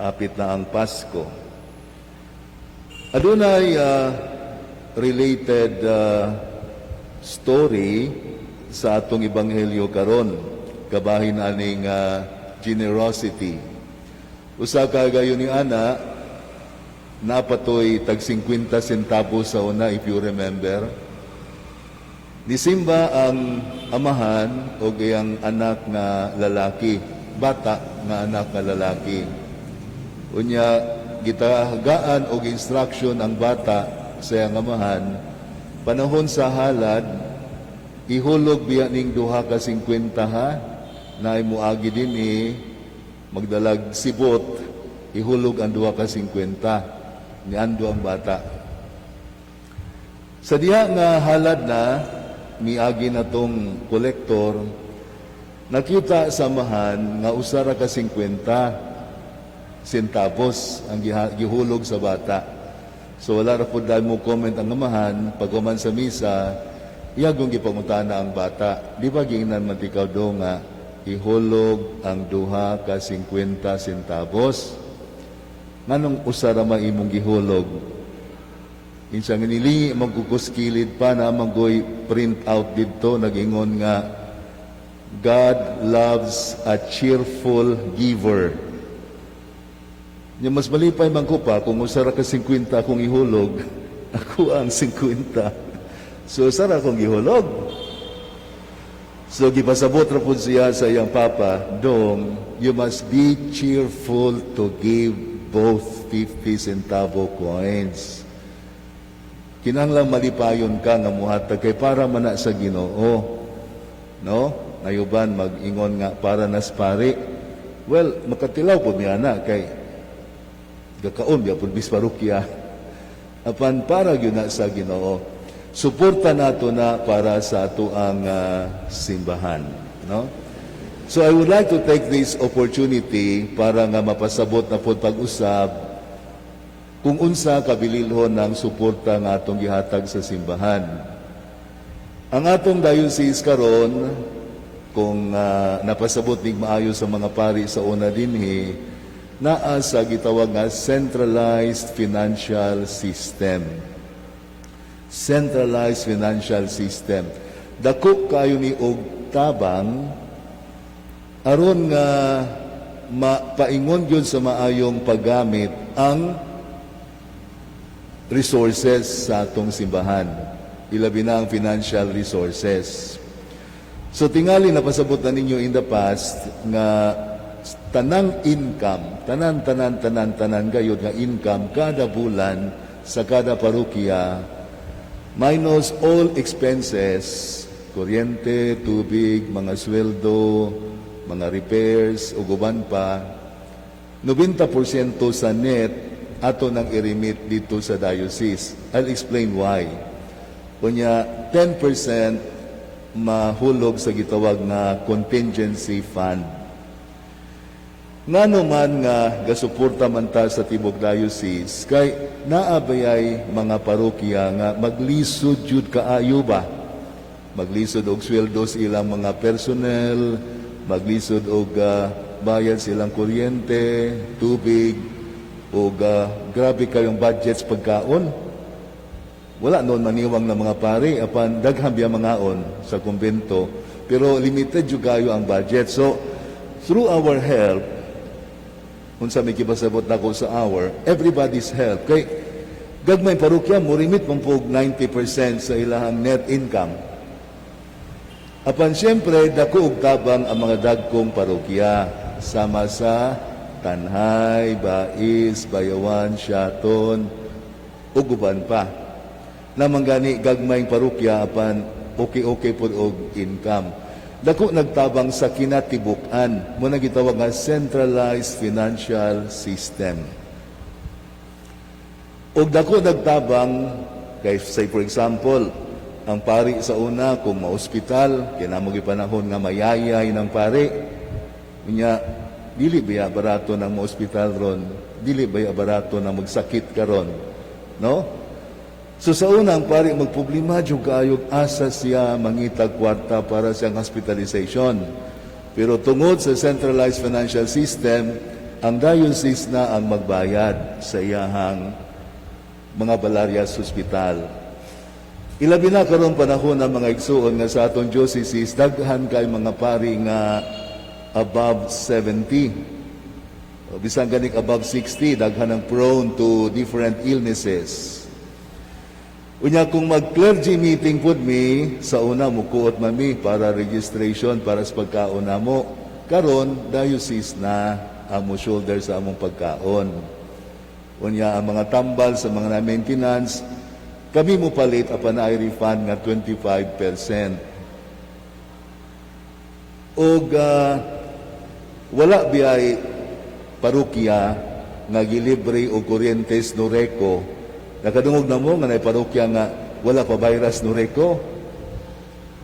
apit na ang Pasko. Adunay related story sa atong ebanghelyo karon, kabahin aning generosity. Usa ka gayon ni ana napatoy tag 50 centavos sa una, if you remember. Nisimba ang amahan o gayang anak nga lalaki, bata nga anak nga lalaki. Unya gitagaan og instruction ang bata sa iyang amahan, panahon sa halad, ihulog biya ning duha ka 50 ha, na imuagi din magdalag sibot, ihulog ang duha ka 50, niando ang bata. Sa diha nga halad na, miagi na tong kolektor, nakita sa amahan nga usara ka 50 centavos ang gihulog sa bata. So wala ra pud dahil mo comment ang amahan, pagkuman sa misa, iyagong gipangutana ang bata. Di ba giingnan man tikaw do nga ihulog ang duha ka 50 centavos? Nganong usara man imong gihulog? Insang nili magkukuskilid pa na manggoy print out dito, nag-ingon nga God loves a cheerful giver. Yung mas malipay man ko pa kung usara ka 50 akong ihulog, ako ang 50. So usara akong ihulog. So gipasabot ra pud siya sa iyang papa, dong, you must be cheerful to give both 50 centavo coins. Kinahanglang malipayon ka nga muhatag kay para man na sa Ginoo. No? Nayuban mag-ingon nga para nas pare. Well, makatilaw po niya na kay gakaon biya pud bis parokya. Apan para gyud na sa Ginoo. Suporta nato na para sa ato ang simbahan, no? So I would like to take this opportunity para nga mapasabot na pod pag-usab kung unsa kabililhon ng suporta nga atong gihatag sa simbahan. Ang atong diocese karon, kung napasabot nig maayo sa mga pari sa una dinhi, naa sa gitawag nga centralized financial system. Centralized financial system. Dako kayo ni og tabang aron nga mapaingon gyud sa maayong paggamit ang resources sa atong simbahan. Ilabi na ang financial resources. So tingali napasabot na ninyo in the past nga tanang income, tanan gayud nga income kada bulan sa kada parokya minus all expenses, kuryente, tubig, mga sweldo, mga repairs, ug uban pa, 90% sa net ato nang i-remit dito sa diocese. I'll explain why. Kunya, 10% mahulog sa gitawag na contingency fund. Ngano man nga gasuporta man ta sa Tibok Diocese, kay naabayay mga parokya nga maglisod jud kaayo ba? Maglisod og sweldo sa ilang mga personnel, maglisod og bayad sa ilang kuryente, tubig, o grabe kayong budgets pagkaon. Wala noon maniwang na mga pari, apan daghang biya mangaon sa kumbento, pero limited jud kayo ang budget. So, through our help, unsa may kibasabot nako sa everybody's help. Kay gagmay parokya mo remit man pog 90% sa ilahang net income. Apan siyempre, dako og tabang ang mga dagkong parokya sama sa Tanhay, Bais, Bayawan, Siaton, ug uban pa. Namang gani gagmayng parokya apan okay pod og income. Dako nagtabang sa kinatibuk-an, mo na gitawag nga centralized financial system. Og dako nagtabang kay say for example, ang pari sa una kung ma-ospital, kinamo gipanahon nga mayayay ng pari. Unya dili ba barato ng ma-ospital ron? Dili ba barato na magsakit karon? No? So sa una, ang pari magproblema jud kaayog asa siya mangitag kwarta para sa hospitalization. Pero tungod sa centralized financial system, ang diocese na ang magbayad sa iyahang mga Balarias Hospital. Ilabi na karon panahon ng mga igsuon nga sa atong diocese, daghan kay mga pari nga above 70. O bisan ganik above 60, daghan ang prone to different illnesses. Unya kung mag-clergy meeting pud mi, sa una mukuot mami para registration para sa pagkaon namo. Karon diocese na ang mo shoulder sa among pagkaon. Unya ang mga tambal sa mga maintenance, kami mo palit apan na refund nga 25%. Og wala biyay parokya nga gilibre og kuryentes no Reco. Nakadungog na mo nga na parokya nga wala pa virus no Reco.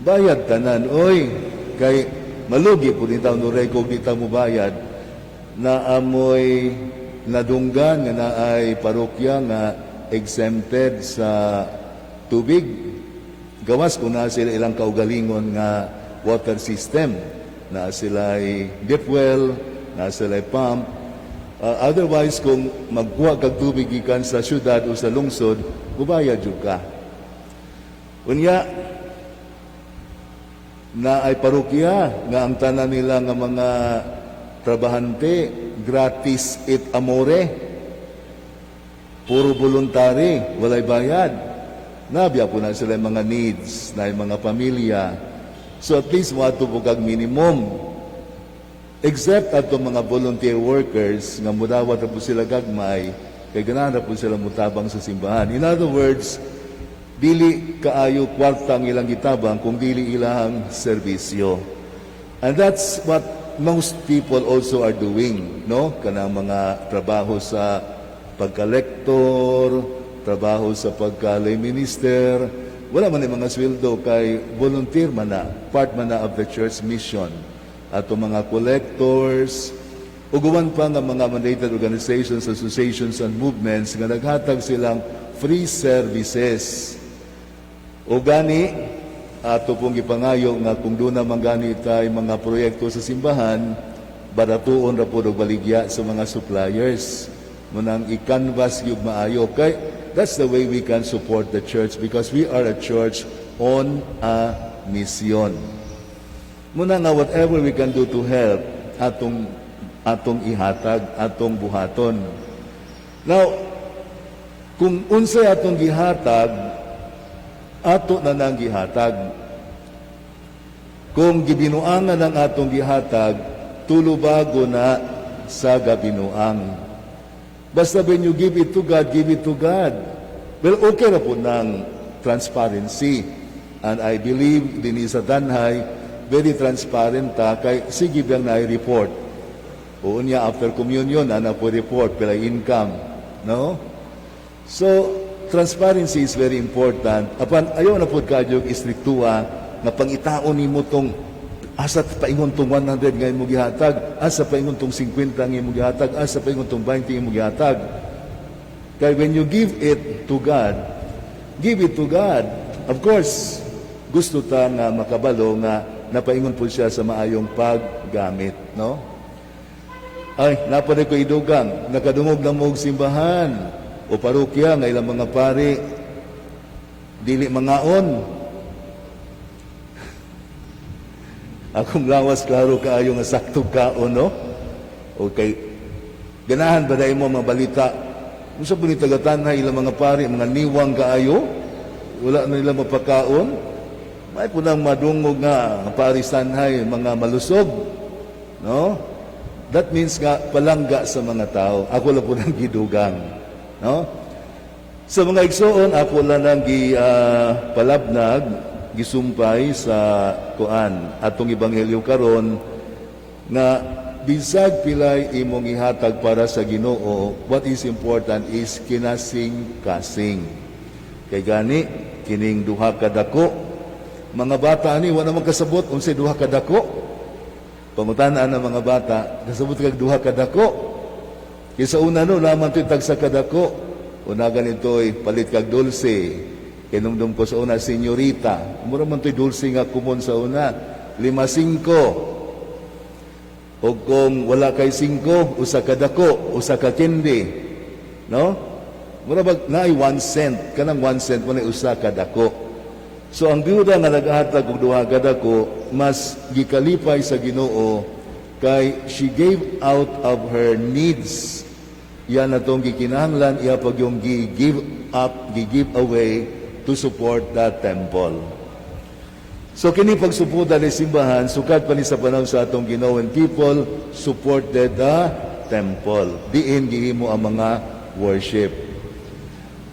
Bayad tanan, oy. Kay malugi po ni taon no Reco, di ta mo bayad. Na amoy nadunggan nga na ay parokya nga exempted sa tubig. Gawas kung na sila ilang kaugalingon nga water system. Na sila ay deep well, na sila ay pump. Otherwise, kung magkuha kag tubig gikan sa syudad o sa lungsod, mubayad jud ka. Unya, na ay parokya nga ang tanan nila nga mga trabahante, gratis et amore, puro voluntary, walay bayad. Nabiya po na sila mga needs, na mga pamilya. So at least wato po kag minimum. Except ato mga volunteer workers, nga mudawat na po sila gagmay, kay ganahan na po sila mutabang sa simbahan. In other words, dili kaayo kwarta ang ilang gitabang kung dili ilang serbisyo. And that's what most people also are doing, no? Kanang mga trabaho sa pagka-lektor, trabaho sa pagka-lay minister, wala man yung mga sweldo kay volunteer man na, part man na of the church mission. Ato mga collectors, uguman pa nga mga mandated organizations, associations, and movements nga naghatag silang free services. O gani, ato pong ipangayo nga kung doon naman gani tayo mga proyekto sa simbahan, baratuon ra po baligya sa mga suppliers. Munang i-canvas yung maayo. Kay, that's the way we can support the church because we are a church on a mission. Muna nga whatever we can do to help atong ihatag, atong buhaton. Now, kung unsay atong gihatag, ato na nang gihatag. Kung gibinuangan ang atong gihatag, tulubago na sa gabinuang. Basta when you give it to God, give it to God. Well, okay na po ng transparency. And I believe din sa Danhay, very transparent ta, kay sige biyang na-report. O niya, after communion, na po report, pala income. No? So, transparency is very important. Apan, ayaw na po kadyog istriktua na pangitaon ni mo tong asa paingon tong 100 nga imong gihatag, asa paingon tong 50 nga imong gihatag, asa paingon tong 20 nga imong gihatag. Kaya when you give it to God, give it to God. Of course, gusto ta nga makabalo nga napaingon po siya sa maayong paggamit, no? Ay, napaday ko idugang, nakadungog na mo simbahan o parokya nga ilang mga pari, dili mangaon. Akong lawas klaro kaayo nga sakto kaon, no? Okay. Ganahan ba dahil mo mga balita? Kung sa bunitagatan na ilang mga pari, mga niwang kaayo, wala na nila mapakaon. May punang madungog nga parisanhay, mga malusog. No? That means nga palangga sa mga tao. Ako lang po nang gidugang. No? Sa mga igsoon, ako lang nang palabnag, gisumpay sa kuan atong ebanghelyo karon na bisag pilay imong ihatag para sa Ginoo, what is important is kinasing-kasing. Kay gani kining duha ka dako, mga bata ani wala man kasabot unsay duha ka dako. Pangutan-an ng mga bata, kasabot kag duha ka dako. Kaysa una no naman to'y tagsa ka dako. Una ganito'y palit kag dulce. Kinumdum ko sa una, senyorita. Mura man to'y dulce nga kumon sa una. 5-5. O kung wala kay 5, usa ka dako, usa ka kindi. No? Mura ba naay 1 cent, kanang 1 cent mo na usa ka dako. So ang byuda nga naghatag og duha ka dako, mas gikalipay sa Ginoo kay she gave out of her needs. Yan na itong gikinahanglan, iya pag yung gi-give up, gi-give away to support that temple. So kini pagsupuda ni simbahan, sukat pa ni sa panahon sa atong Ginoo, when people supported the temple. Diin gihimo ang mga worship.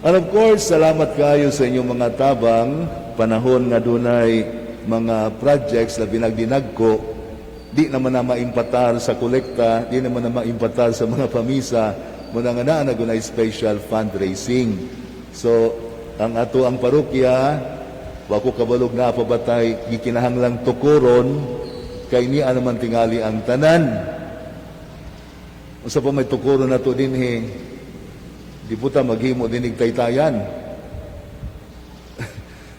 And of course, salamat kayo sa inyong mga tabang, panahon nga dunay mga projects na binagdinagko, di naman na maimpatar sa kolekta, di naman na maimpatar sa mga pamisa, muna nga na gunay special fundraising. So, ang ato ang parokya, wako kabalog na pabatay, gikinahanglang tukuron, kay niya naman tingali ang tanan. Usa pa may tukuron na to din di puta maghimo dinig taytayan.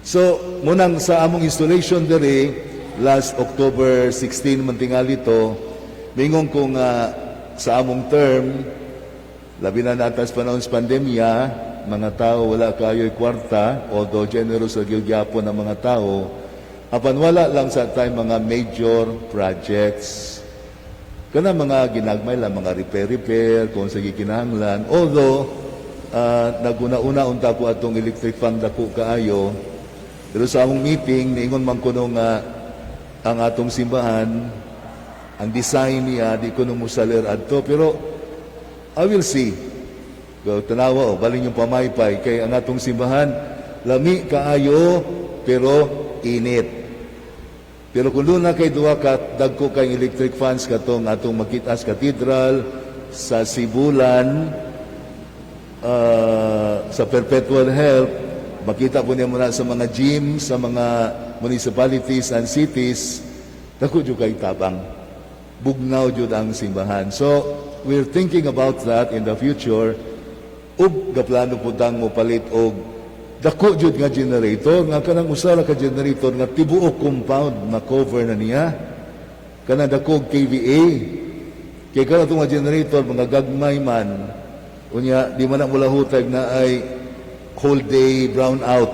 So, munang sa among installation dere, last October 16 man tingali to, mingong kung sa among term, labi na natas panahon sa pandemya, mga tao wala kayo'y kwarta, although generous sa gyapon ng mga tao, apan wala lang sa time mga major projects. Kana mga ginagmay lang, mga repair, kung sa gikinahanglan. Although, naguna-una unta ko atong electric fan dako kaayo, pero sa among meeting, niingon man ko nung ang atong simbahan, ang design niya, di ko nung musalir adto, pero I will see. So, tanawa, baling yung pamaypay. Kay ang atong simbahan, lami kaayo, pero init. Pero kung doon na kay duwa ka, dagko kay electric fans katong atong Makitas Cathedral, sa Sibulan, sa Perpetual Help, makita po niya muna sa mga gym, sa mga municipalities and cities, dako jud kay tabang. Bugnaw jud ang simbahan. So, we're thinking about that in the future. Ug gaplano po tang mo palit og dako jud nga generator, nga kanang usara ka generator nga tibuok compound na cover na niya. Kanang dako KVA. Kay kana nga generator mga gagmay man, unya di man na mula hutag na ay whole day brown out.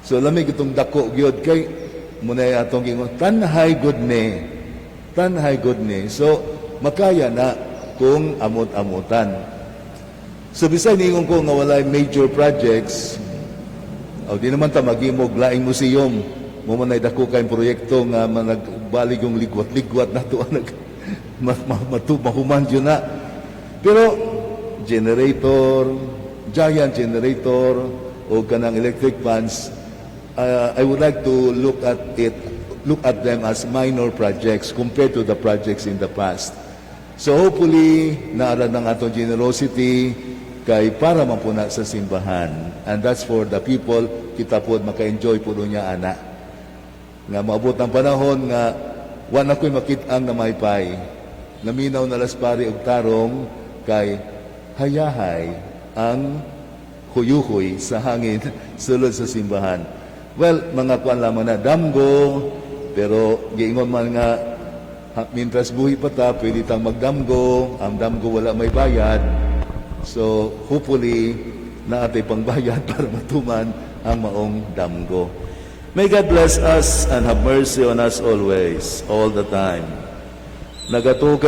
So lamig itong dako gyud kay muna atong gingon tanhay good ne. Tanhay good ne. So makaya na kung amot-amutan. So bisay ningon ko nga walay major projects, di naman ta maghimog laing museum, mo man ay dako kay proyekto nga nagbalig yung ligwat-ligwat nato nag mahuman yun na. Pero generator, giant generator o kanang electric fans, I would like to look at them as minor projects compared to the projects in the past. So hopefully, naaral ng atong generosity kay para mapuna sa simbahan. And that's for the people, kita po maka-enjoy po niya ana. Nga maabot ng panahon nga wala ko'y makitang na maypay. Naminaw na laspari og tarong kay hayahay ang huyuhoy sa hangin sulod sa simbahan. Well, mga kuan lamang na damgo, pero giingon man nga mintras buhi pa ta, pwede tang magdamgo, ang damgo wala may bayad. So, hopefully, na atay pangbayad para matuman ang maong damgo. May God bless us and have mercy on us always, all the time. Nagatukan